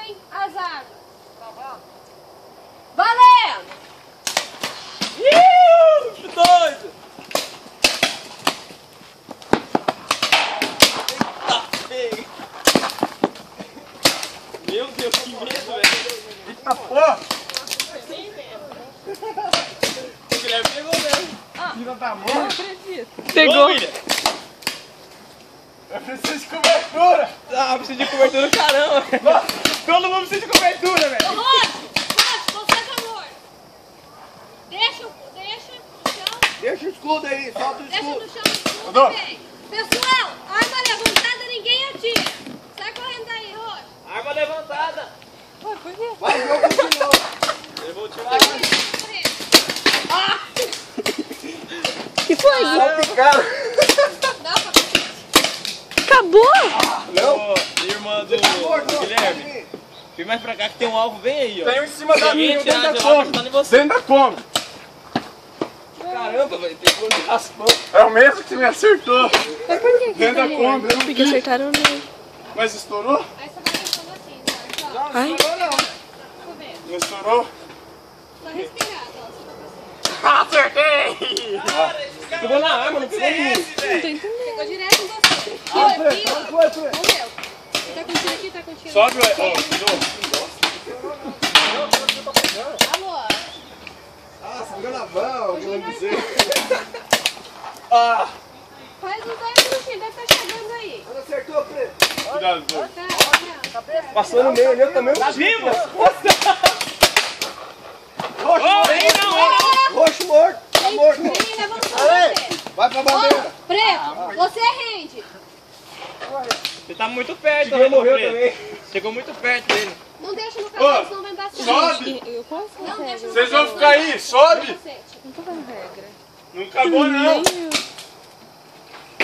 hein? As armas. Valendo! Que doido! Eita, meu Deus, que medo, velho! Eita porra! O Guilherme pegou mesmo. Filha da mãe! Não acredito. Pegou. Ô, William. Eu preciso de cobertura! Ah, precisa de cobertura, caramba! Todo mundo precisa de cobertura, velho! Ô, Rod, você é amor. Deixa no chão. Deixa o escudo aí, solta o Deixa escudo! no chão o escudo, Rodolfo. bem. Pessoal, arma levantada, ninguém atira. Sai correndo daí, Rod. Arma levantada! Ué, por quê? Vai, o jogo continuou! Eu vou tirar aqui. Que foi? Cara! Dá pra Acabou? Não! Ô, irmã do Guilherme, vem mais pra cá que tem um alvo bem aí, ó. Tem um em cima da minha, Gente, dentro da de lá, Kombi! tá em você. Dentro da Kombi! Caramba, velho, pegou de raspão. É o mesmo que me acertou! Mas por que? Dentro da Kombi, eu não Porque vi! acertaram nele. Mas estourou? Aí você vai deixando assim, tá? Ó, Não, Ai. estourou não! deixa eu ver. Não estourou? Só respirado, ó. Você tá Acertei! Pegou na arma, não pegou em mim. Não tô entendendo. pegou direto em você. Ah, Aqui, Fred, ó. foi, foi! Vamos ver. Tá contigo aqui, tá contigo. Sobe, ó, Alô? Ah, você na mão, querendo dizer. Ah! Faz uns 10 minutinhos, deve estar chegando aí. Não acertou, Preto. Cuidado, doido. Tá, Passou no meio ali, eu também. Tá vivo? Roxo, Ô, vem não! roxo morto. Tá morto. Menina, vamos com Aí, você. vai pra bandeira. Ó, Preto, você rende. Você tá muito perto, Chegou, morreu Preto. também. Chegou muito perto dele. Não deixa no cabelo, senão vai dar certo. Sobe. Eu posso? Não deixa no Vocês vão cabelo. ficar aí, sobe. Cacete. Não tô vendo regra. Não acabou, não. Nem eu.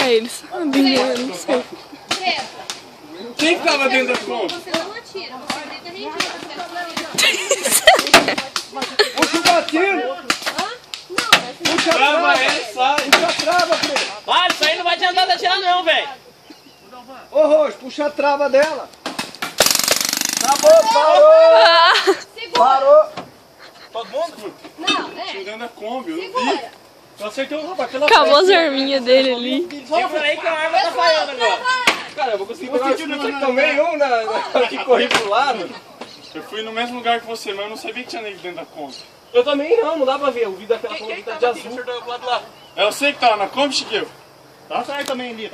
Ah, eles sabem, eu não sei. Preto, Quem que tava dentro da Kombi? você não atira, você grita rendido. Você Puxa o gatilho. Hã? Não, mas Puxa a Trava trava. ele, sai. Puxa a trava, Preto. Ah, isso aí não vai adiantar de atirar não, velho. Ô, Roxo, puxa a trava dela. Acabou, parou. Ah, segura. Parou. Todo mundo? Não, Dentro da Kombi, eu não vi. segura. Eu acertei o rapaz pela acabou as arminhas dele ali. Segura aí que a arma tá falhando agora. Cara, eu vou conseguir pegar também um que corri pro lado. Eu fui no mesmo lugar que você, mas eu não sabia que tinha nego dentro da Kombi. Eu também não dá pra ver. O vídeo daquela Kombi tá de azul. Eu sei que tava na Kombi, Chiquinho. Tá atrás também ali.